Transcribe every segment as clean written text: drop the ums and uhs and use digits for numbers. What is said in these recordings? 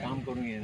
काम करून घे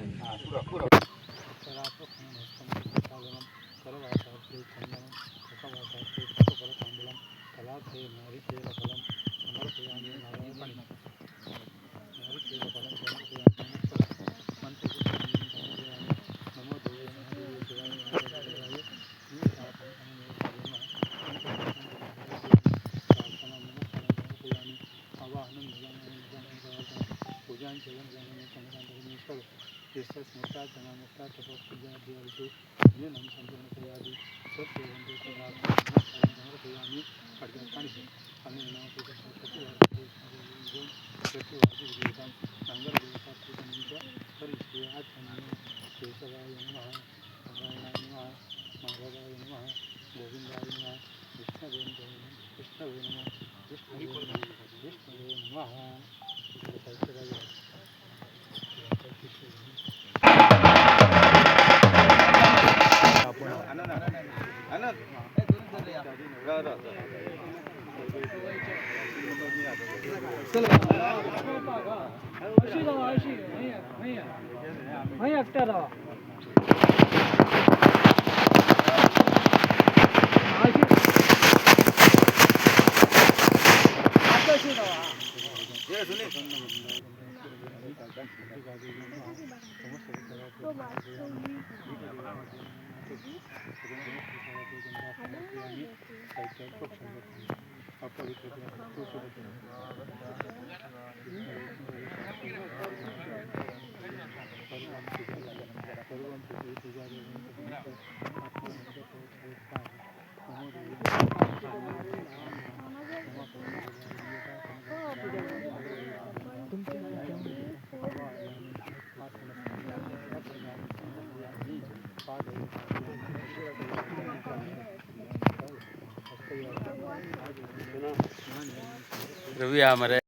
रवि हमारे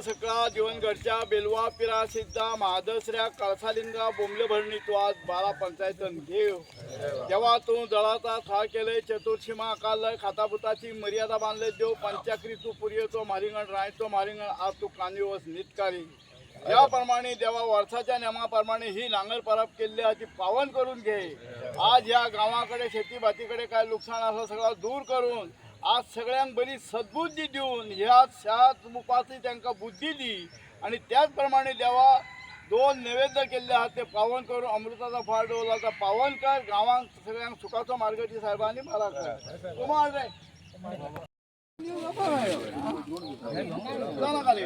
सकळा दिवनगडच्या बेलवा पिरा सिद्धा महादसऱ्या कळसालिंगा बोंबले भरणी तू आज 12 पंचायतन घेव तेव्हा तू दळाचा था केले चतुर्शीमा अकाल खातापुताची मर्यादा बांधले देव पंचाक्री तू पुरियतो मारिंगण रायतो मारिंगण आज तू कांदिवस नितकारी याप्रमाणे देवा वर्षाच्या नियमाप्रमाणे ही नांगर परब केली आहे पावन करून घे। आज या गावाकडे शेती भातीकडे काय नुकसान असं सगळं दूर करून आज सगळ्यांक बरी सद्बुद्धी देऊन ह्या सात मुपाची त्यांना बुद्धी दी आणि त्याचप्रमाणे देवा 2 नैवेद्य केले आहात ते पावन करून अमृताचा फाळ डोलाचा पावन कर गावांक सगळ्यांक सुखाचा मार्ग दी साहेबांनी मला कर तुम्हाला चला खाली.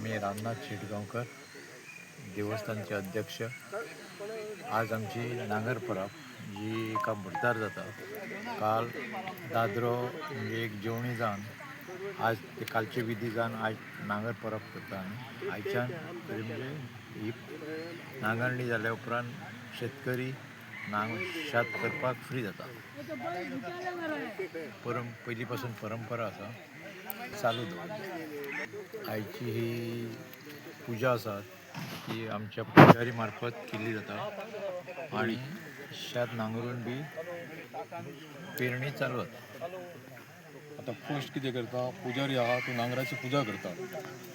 मी रामनाथ शेटगावकर, देवस्थानचे अध्यक्ष. आज आमची नांगर परब जी एका बुधवार जाता. काल दादरो म्हणजे एक जेवणी जावन आज ते कालचे विधी जावन आज नांगर परब करता आमी. आयच्यान तरी म्हणजे ही नांगरणी जाल्या उपरांत शेतकरी शेत करपाक फ्री जाता. पयलीं पासून परंपरा आसा चालू दवरली. आयची ही पुजा आसा ती आमच्या पुजारी मार्फत केल्ली जाता आनी शेत नांगरून बी पेरणी चालू जाता. आता फर्स्ट कितें करता, पुजारी आहा तो नांगराची पुजा करता.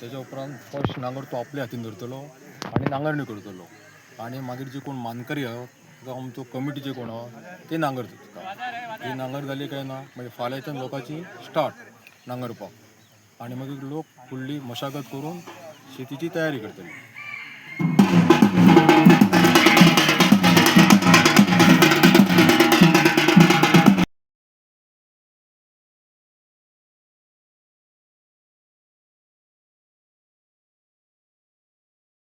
तेच्या उपरांत फर्स्ट नांगर तो आपल्या हातीन धरतलो आनी नांगरणी करतलो. आनी मागीर जे कोण मानकरी आहा जावं आमचो कमिटीचे कोण आहा ते नांगर धरता. ही नांगर जाली काय ना मागीर फाल्यांच्यान लोकांची स्टार्ट नांगरपाक. आनी मागीर लोक फुडली मशागत करून शेतीची तयारी करतली.